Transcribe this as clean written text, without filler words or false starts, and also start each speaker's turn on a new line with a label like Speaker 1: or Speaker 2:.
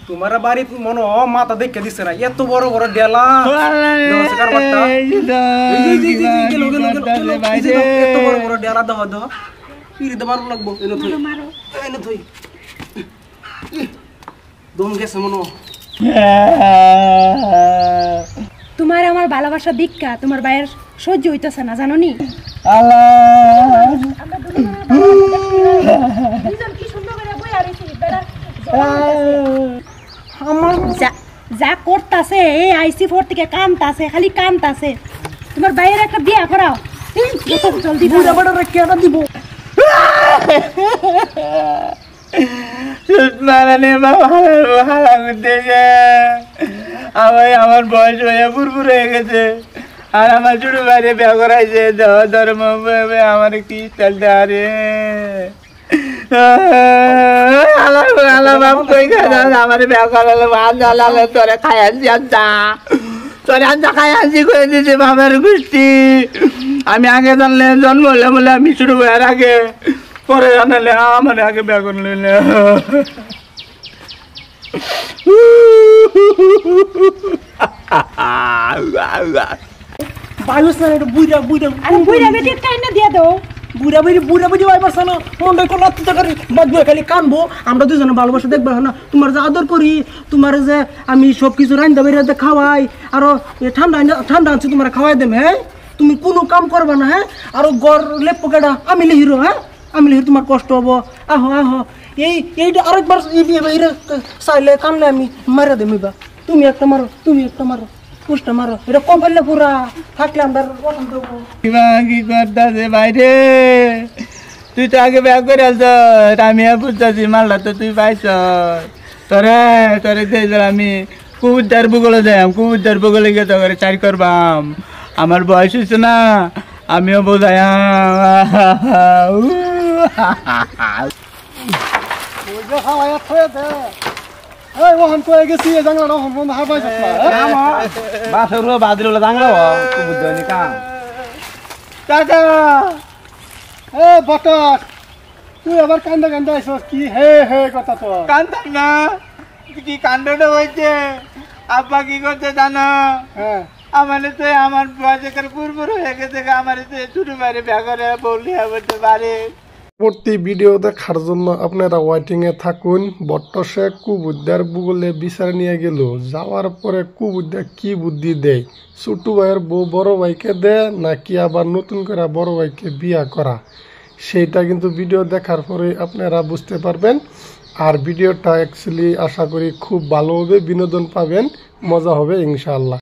Speaker 1: তোমার বাড়ি মনে মাথা দেখে দিচ্ছে না এত বড় বড় ডেলা এত বড় বড় ডেলা দেওয়া দেওয়া পিড়িতে মারো লাগবো এনে থই দম গেছে মনে
Speaker 2: তোমার আমার ভালোবাসা দীক্ষা তোমার ভাইয়ের সহ্য হইতেছে না জানো নি যা করতাছে এই আইসি ফোর থেকে কানতাছে খালি কানতাছে তোমার ভাইয়ের একটা বিয়া করাও জলদি বুড়া বড় রেখে দিব
Speaker 3: আমার বয়স হয়ে পুরপুর হয়ে গেছে আর আমার ছোট বাইরে বিয়া করাইছে ধর্ম আমার কি চলতে আরে আমার বিয়া করালে তোরে খাই আনছি আনতা তোরে আনতা খাই আনছি করে দিয়েছে বাবার গোষ্ঠী আমি আগে জানলে জন্ম হলে বলে আমি শুরু হওয়ার আগে পরে জানালে আমার আগে বিয়া করলে
Speaker 1: বুড়া বুড়া
Speaker 2: বুড়া বেটি কাইনা দিয়ে দাও
Speaker 1: বুড়া বুড়ি ভাই পারছ না মনটা কোন লাত্তি বাদবে খালি কানবো আমরা দুজনে ভালোবাসা দেখবো না তোমার যে আদর করি তোমার যে আমি সব কিছু রান্না বেরিয়ে খাওয়াই আরো ঠান্ডা ঠান্ডা আনছি তোমার খাওয়াই দেব হ্যাঁ তুমি কোনো কাম করবা না হ্যাঁ আরো গড় লেপ পোকেটা আমি লিহিরো হ্যাঁ আমি লিহির তোমার কষ্ট হবো আহো আহো এইটা আরেকবার চাইলে কানলে আমি মারা দেব তুমি একটা মারো পুষ্টা মারো এটা কম ফেললে পুরা থাকলে আমরা
Speaker 3: কি করতেছে বাইরে তুই তো আগে ব্যাগ করে আসছ আমি বুঝতেছি মালটা তো তুই পাইছ তোরে আমি কুবুদ্দার ভূগোলে যাই কুবুদ্দার ভূগোলে গিয়ে তো করে চারি করবাম আমার বয়স হয়েছে না আমিও বোঝাই
Speaker 1: তুই আবার কান্দা কান্দা আইস কি হে হে কথা তো
Speaker 3: কান্দাম না কি কান্দটা হয়েছে আব্বা কি করছে জানো আমার তো আমার বয়সের পুরপুর হয়ে গেছে আমার ছোট বাইরে ব্যাগরে বললি বলতে পারে
Speaker 4: পরবর্তী ভিডিও দেখার জন্য আপনারা ওয়েটিং এ থাকুন বট্টসে কুবুদ্দার ভূগোলে বিচার নিয়ে গেল যাওয়ার পরে কুবুদ্দা কি বুদ্ধি দেয় ছোট ভাইয়ের বউ বড় ভাইকে দেয় নাকি আবার নতুন করে বড় ভাইকে বিয়া করা সেইটা কিন্তু ভিডিও দেখার পরে আপনারা বুঝতে পারবেন আর ভিডিওটা অ্যাকচুয়ালি আশা করি খুব ভালো হবে বিনোদন পাবেন মজা হবে ইনশাআল্লাহ।